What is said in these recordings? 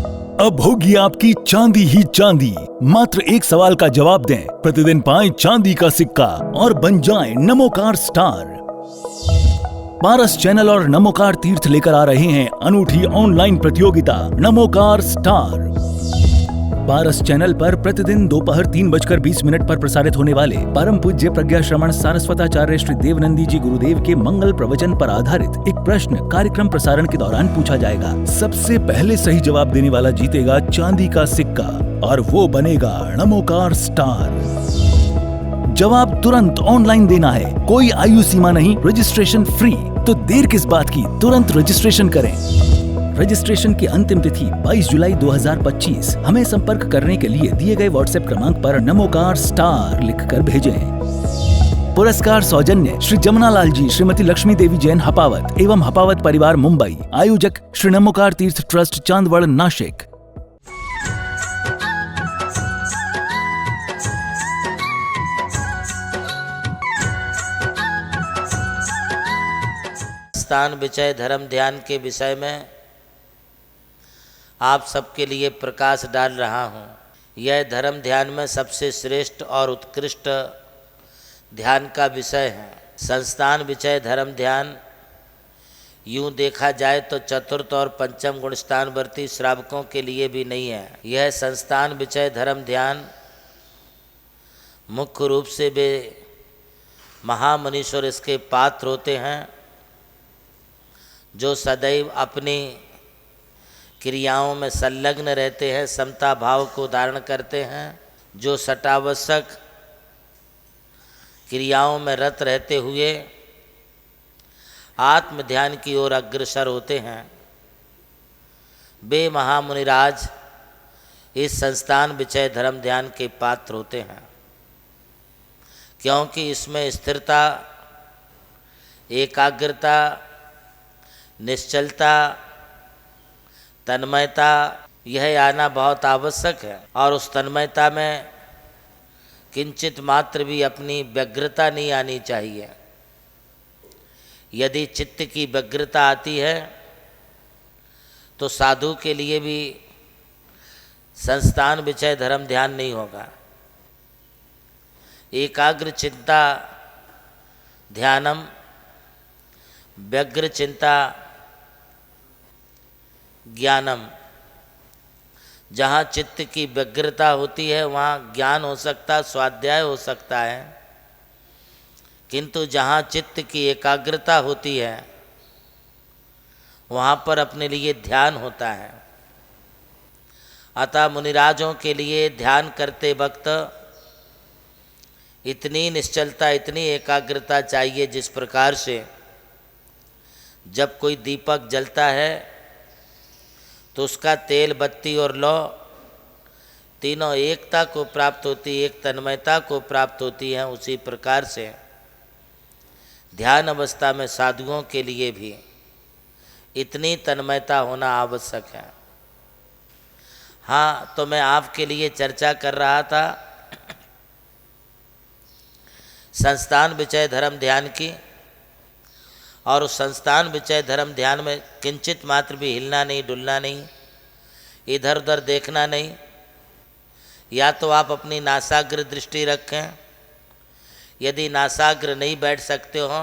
अब होगी आपकी चांदी ही चांदी। मात्र एक सवाल का जवाब दें, प्रतिदिन पाएं चांदी का सिक्का और बन जाएं नमोकार स्टार। पारस चैनल और नमोकार तीर्थ लेकर आ रहे हैं अनूठी ऑनलाइन प्रतियोगिता नमोकार स्टार। पारस चैनल पर प्रतिदिन दोपहर 3:20 पर प्रसारित होने वाले परम पूज्य प्रज्ञा श्रमण सारस्वताचार्य श्री देवनंदी जी गुरुदेव के मंगल प्रवचन पर आधारित एक प्रश्न कार्यक्रम प्रसारण के दौरान पूछा जाएगा। सबसे पहले सही जवाब देने वाला जीतेगा चांदी का सिक्का और वो बनेगा नमोकार स्टार। जवाब तुरंत ऑनलाइन देना है, कोई आयु सीमा नहीं, रजिस्ट्रेशन फ्री। तो देर किस बात की, तुरंत रजिस्ट्रेशन करें। रजिस्ट्रेशन की अंतिम तिथि 22 जुलाई 2025। हमें संपर्क करने के लिए दिए गए व्हाट्सएप क्रमांक पर नमोकार स्टार लिखकर भेजें। पुरस्कार सौजन्य श्री जमुनालाल जी, श्रीमती लक्ष्मी देवी जैन हपावत एवं हपावत परिवार मुंबई। आयोजक श्री नमोकार तीर्थ ट्रस्ट चांदवड़ नाशिक। स्थान विषय धर्म ध्यान के विषय में आप सबके लिए प्रकाश डाल रहा हूँ। यह धर्म ध्यान में सबसे श्रेष्ठ और उत्कृष्ट ध्यान का विषय है। संस्थान विषय धर्म ध्यान यूँ देखा जाए तो चतुर्थ और पंचम गुण स्थानवर्ती श्रावकों के लिए भी नहीं है। यह संस्थान विषय धर्म ध्यान मुख्य रूप से वे महामनीश्वर इसके पात्र होते हैं जो सदैव अपनी क्रियाओं में संलग्न रहते हैं, समता भाव को धारण करते हैं, जो सटावश्यक क्रियाओं में रत रहते हुए आत्म ध्यान की ओर अग्रसर होते हैं। वे महामुनिराज इस संस्थान विषय धर्म ध्यान के पात्र होते हैं, क्योंकि इसमें स्थिरता, एकाग्रता, निश्चलता, तन्मयता यह आना बहुत आवश्यक है। और उस तन्मयता में किंचित मात्र भी अपनी व्यग्रता नहीं आनी चाहिए। यदि चित्त की व्यग्रता आती है तो साधु के लिए भी संस्थान विषय धर्म ध्यान नहीं होगा। एकाग्र चिंता ध्यानम, व्यग्र चिंता ज्ञानम। जहाँ चित्त की व्यग्रता होती है वहाँ ज्ञान हो सकता, स्वाध्याय हो सकता है, किंतु जहाँ चित्त की एकाग्रता होती है वहाँ पर अपने लिए ध्यान होता है। अतः मुनिराजों के लिए ध्यान करते वक्त इतनी निश्चलता, इतनी एकाग्रता चाहिए जिस प्रकार से जब कोई दीपक जलता है तो उसका तेल, बत्ती और लौ तीनों एकता को प्राप्त होती, एक तन्मयता को प्राप्त होती हैं। उसी प्रकार से ध्यान अवस्था में साधुओं के लिए भी इतनी तन्मयता होना आवश्यक है। हाँ, तो मैं आपके लिए चर्चा कर रहा था संस्थान विषय धर्म ध्यान की, और उस संस्थान विषय धर्म ध्यान में किंचित मात्र भी हिलना नहीं, डुलना नहीं, इधर उधर देखना नहीं। या तो आप अपनी नासाग्र दृष्टि रखें, यदि नासाग्र नहीं बैठ सकते हो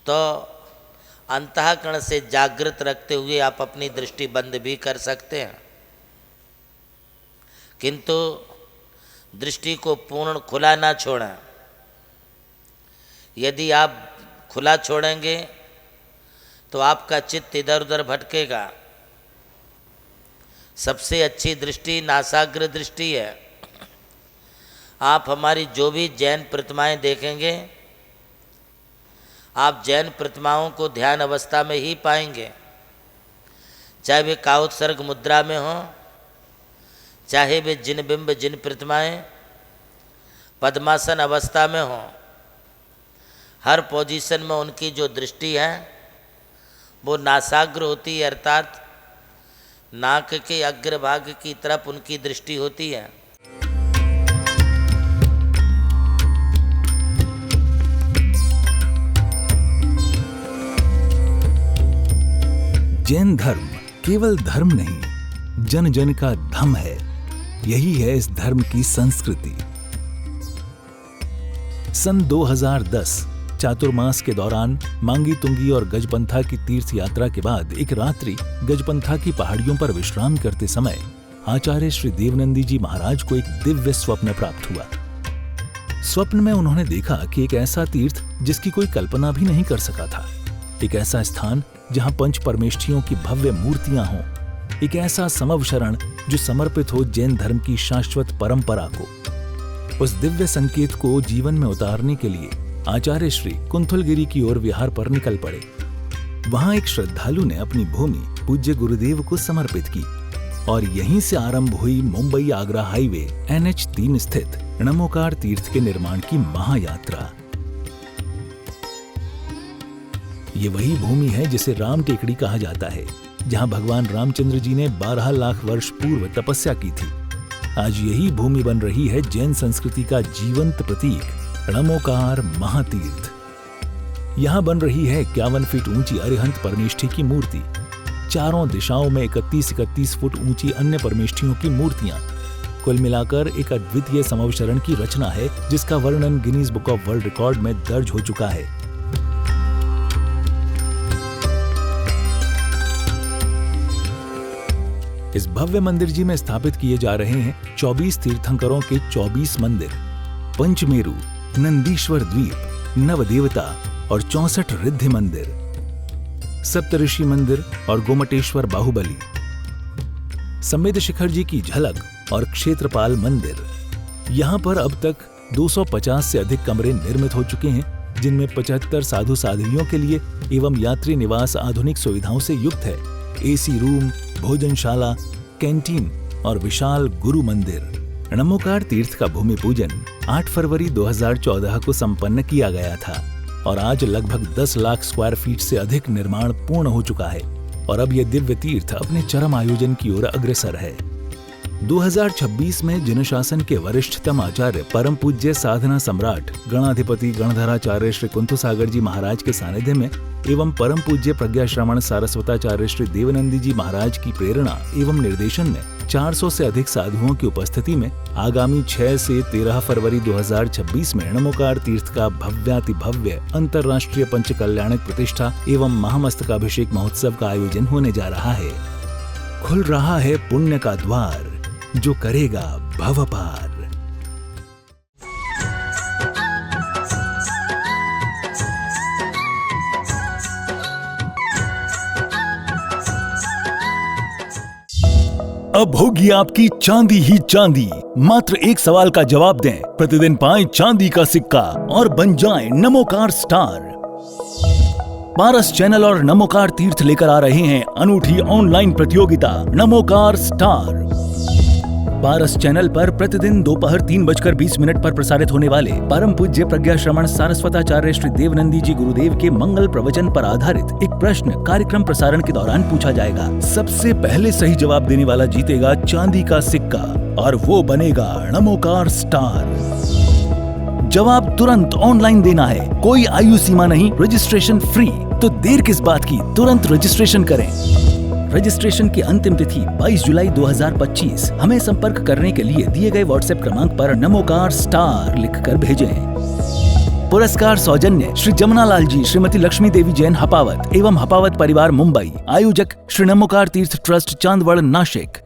तो अंतःकरण से जागृत रखते हुए आप अपनी दृष्टि बंद भी कर सकते हैं, किंतु दृष्टि को पूर्ण खुला ना छोड़ें। यदि आप खुला छोड़ेंगे तो आपका चित्त इधर उधर भटकेगा। सबसे अच्छी दृष्टि नासाग्र दृष्टि है। आप हमारी जो भी जैन प्रतिमाएं देखेंगे, आप जैन प्रतिमाओं को ध्यान अवस्था में ही पाएंगे, चाहे वे कायोत्सर्ग मुद्रा में हों, चाहे वे जिन बिंब, जिन प्रतिमाएं पद्मासन अवस्था में हों। हर पोजीशन में उनकी जो दृष्टि है वो नासाग्र होती है, अर्थात नाक के अग्रभाग की तरफ उनकी दृष्टि होती है। जैन धर्म केवल धर्म नहीं जन जन का धम है। यही है इस धर्म की संस्कृति। सन 2010 चातुर्मास के दौरान मांगी तुंगी और गजपंथा की तीर्थ यात्रा के बाद एक रात्रि गजपंथा की पहाड़ियों पर विश्राम करते समय आचार्य श्री देवनंदी जी महाराज को एक दिव्य स्वप्न प्राप्त हुआ। स्वप्न में उन्होंने देखा कि एक ऐसा तीर्थ जिसकी कोई कल्पना भी नहीं कर सका था, एक ऐसा स्थान जहां पंच परमेष्ठियों की भव्य मूर्तियां हों, एक ऐसा समव शरण जो समर्पित हो जैन धर्म की शाश्वत परंपरा को। उस दिव्य संकेत को जीवन में उतारने के लिए आचार्य श्री कुंथलगिरी की ओर विहार पर निकल पड़े। वहां एक श्रद्धालु ने अपनी भूमि पूज्य गुरुदेव को समर्पित की और यहीं से आरंभ हुई मुंबई आगरा हाईवे NH3 स्थित नमोकार तीर्थ के निर्माण की महायात्रा। ये वही भूमि है जिसे राम टेकड़ी कहा जाता है, जहां भगवान रामचंद्र जी ने 12 लाख वर्ष पूर्व तपस्या की थी। आज यही भूमि बन रही है जैन संस्कृति का जीवंत प्रतीक नमोकार महातीर्थ। यहां बन रही है 51 फीट ऊंची अरिहंत परमेष्ठी की मूर्ति, चारों दिशाओं में 31-31 फुट ऊंची अन्य परमेष्ठियों की मूर्तियां। कुल मिलाकर एक अद्वितीय समवशरण की रचना है जिसका वर्णन Guinness book of world record में दर्ज हो चुका है। इस भव्य मंदिर जी में स्थापित किए जा रहे हैं 24 तीर्थंकरों के 24 मंदिर, पंचमेरु, नंदीश्वर द्वीप, नवदेवता और 64 रिद्धि मंदिर, सप्तऋषि मंदिर और गोमटेश्वर बाहुबली, संवेद शिखर जी की झलक और क्षेत्रपाल मंदिर। यहाँ पर अब तक 250 से अधिक कमरे निर्मित हो चुके हैं, जिनमें 75 साधु साध्वियों के लिए एवं यात्री निवास आधुनिक सुविधाओं से युक्त है। AC रूम, भोजनशाला, कैंटीन और विशाल गुरु मंदिर। नमोकार तीर्थ का भूमि पूजन 8 फरवरी 2014 को संपन्न किया गया था और आज लगभग 10 लाख स्क्वायर फीट से अधिक निर्माण पूर्ण हो चुका है और अब यह दिव्य तीर्थ अपने चरम आयोजन की ओर अग्रसर है। 2026 में जिन शासन के वरिष्ठतम आचार्य परम पूज्य साधना सम्राट गणाधिपति गणधराचार्य श्री कुंथु सागर जी महाराज के सानिध्य में एवं परम पूज्य प्रज्ञा श्रवण सारस्वताचार्य श्री देवनंदी जी महाराज की प्रेरणा एवं निर्देशन में 400 से अधिक साधुओं की उपस्थिति में आगामी 6 से 13 फरवरी 2026 में नमोकार तीर्थ का भव्याति भव्य अंतर्राष्ट्रीय पंच कल्याणक प्रतिष्ठा एवं महामस्तकाभिषेक महोत्सव का आयोजन होने जा रहा है। खुल रहा है पुण्य का द्वार, जो करेगा भव पार। अब होगी आपकी चांदी ही चांदी। मात्र एक सवाल का जवाब दें, प्रतिदिन पाएं चांदी का सिक्का और बन जाएं नमोकार स्टार। पारस चैनल और नमोकार तीर्थ लेकर आ रहे हैं अनूठी ऑनलाइन प्रतियोगिता नमोकार स्टार। पारस चैनल पर प्रतिदिन दोपहर 3:20 पर प्रसारित होने वाले परम पूज्य प्रज्ञा श्रवण सारस्वताचार्य श्री देवनंदी जी गुरुदेव के मंगल प्रवचन पर आधारित एक प्रश्न कार्यक्रम प्रसारण के दौरान पूछा जाएगा। सबसे पहले सही जवाब देने वाला जीतेगा चांदी का सिक्का और वो बनेगा नमोकार स्टार। जवाब तुरंत ऑनलाइन देना है, कोई आयु सीमा नहीं, रजिस्ट्रेशन फ्री। तो देर किस बात की, तुरंत रजिस्ट्रेशन करें। रजिस्ट्रेशन की अंतिम तिथि 22 जुलाई 2025। हमें संपर्क करने के लिए दिए गए व्हाट्सएप क्रमांक पर नमोकार स्टार लिखकर भेजें। पुरस्कार सौजन्य श्री जमुनालाल जी, श्रीमती लक्ष्मी देवी जैन हपावत एवं हपावत परिवार मुंबई। आयोजक श्री नमोकार तीर्थ ट्रस्ट चांदवड़ नाशिक।